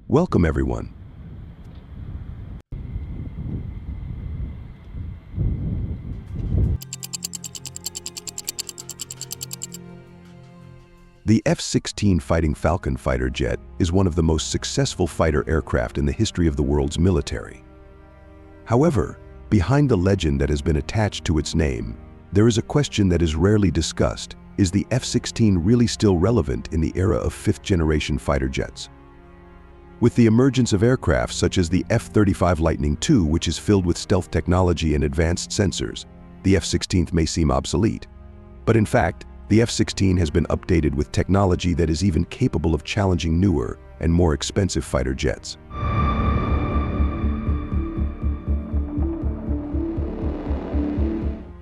Welcome everyone. The F-16 Fighting Falcon fighter jet is one of the most successful fighter aircraft in the history of the world's military. However, behind the legend that has been attached to its name, there is a question that is rarely discussed. Is the F-16 really still relevant in the era of fifth-generation fighter jets? With the emergence of aircraft such as the F-35 Lightning II, which is filled with stealth technology and advanced sensors, the F-16 may seem obsolete. But in fact, the F-16 has been updated with technology that is even capable of challenging newer and more expensive fighter jets.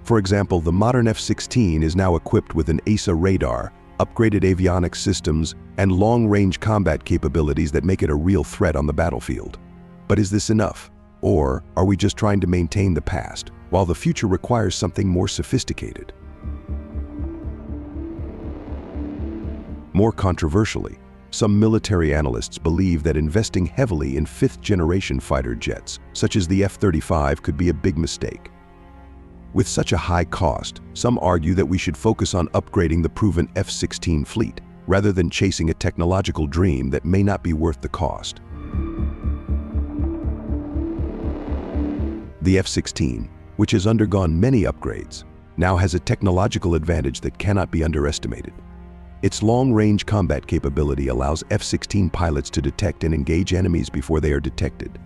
For example, the modern F-16 is now equipped with an AESA radar, upgraded avionics systems, and long-range combat capabilities that make it a real threat on the battlefield. But is this enough? Or are we just trying to maintain the past, while the future requires something more sophisticated? More controversially, some military analysts believe that investing heavily in fifth-generation fighter jets, such as the F-35, could be a big mistake. With such a high cost, some argue that we should focus on upgrading the proven F-16 fleet, rather than chasing a technological dream that may not be worth the cost. The F-16, which has undergone many upgrades, now has a technological advantage that cannot be underestimated. Its long-range combat capability allows F-16 pilots to detect and engage enemies before they are detected.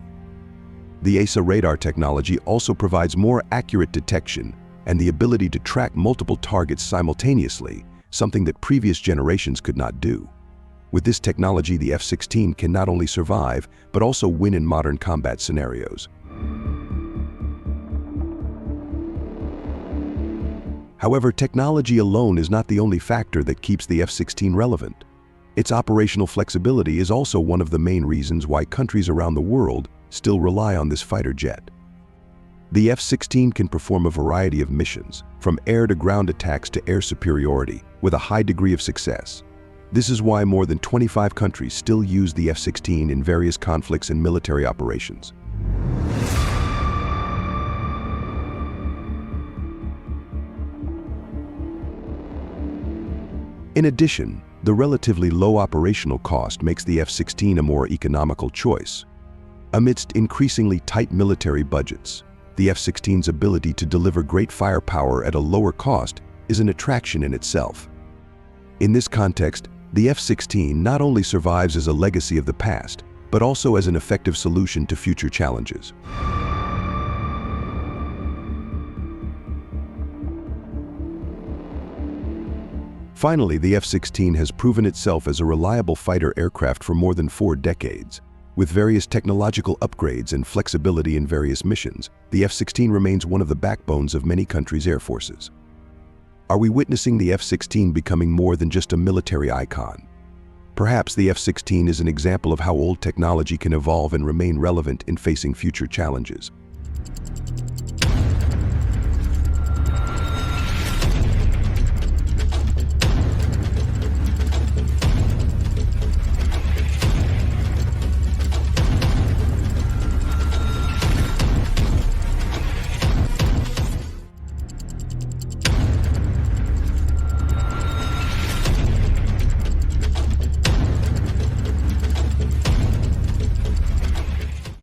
The AESA radar technology also provides more accurate detection and the ability to track multiple targets simultaneously, something that previous generations could not do. With this technology, the F-16 can not only survive, but also win in modern combat scenarios. However, technology alone is not the only factor that keeps the F-16 relevant. Its operational flexibility is also one of the main reasons why countries around the world still rely on this fighter jet. The F-16 can perform a variety of missions, from air-to-ground attacks to air superiority, with a high degree of success. This is why more than 25 countries still use the F-16 in various conflicts and military operations. In addition, the relatively low operational cost makes the F-16 a more economical choice. Amidst increasingly tight military budgets, the F-16's ability to deliver great firepower at a lower cost is an attraction in itself. In this context, the F-16 not only survives as a legacy of the past, but also as an effective solution to future challenges. Finally, the F-16 has proven itself as a reliable fighter aircraft for more than 4 decades. With various technological upgrades and flexibility in various missions, the F-16 remains one of the backbones of many countries' air forces. Are we witnessing the F-16 becoming more than just a military icon? Perhaps the F-16 is an example of how old technology can evolve and remain relevant in facing future challenges.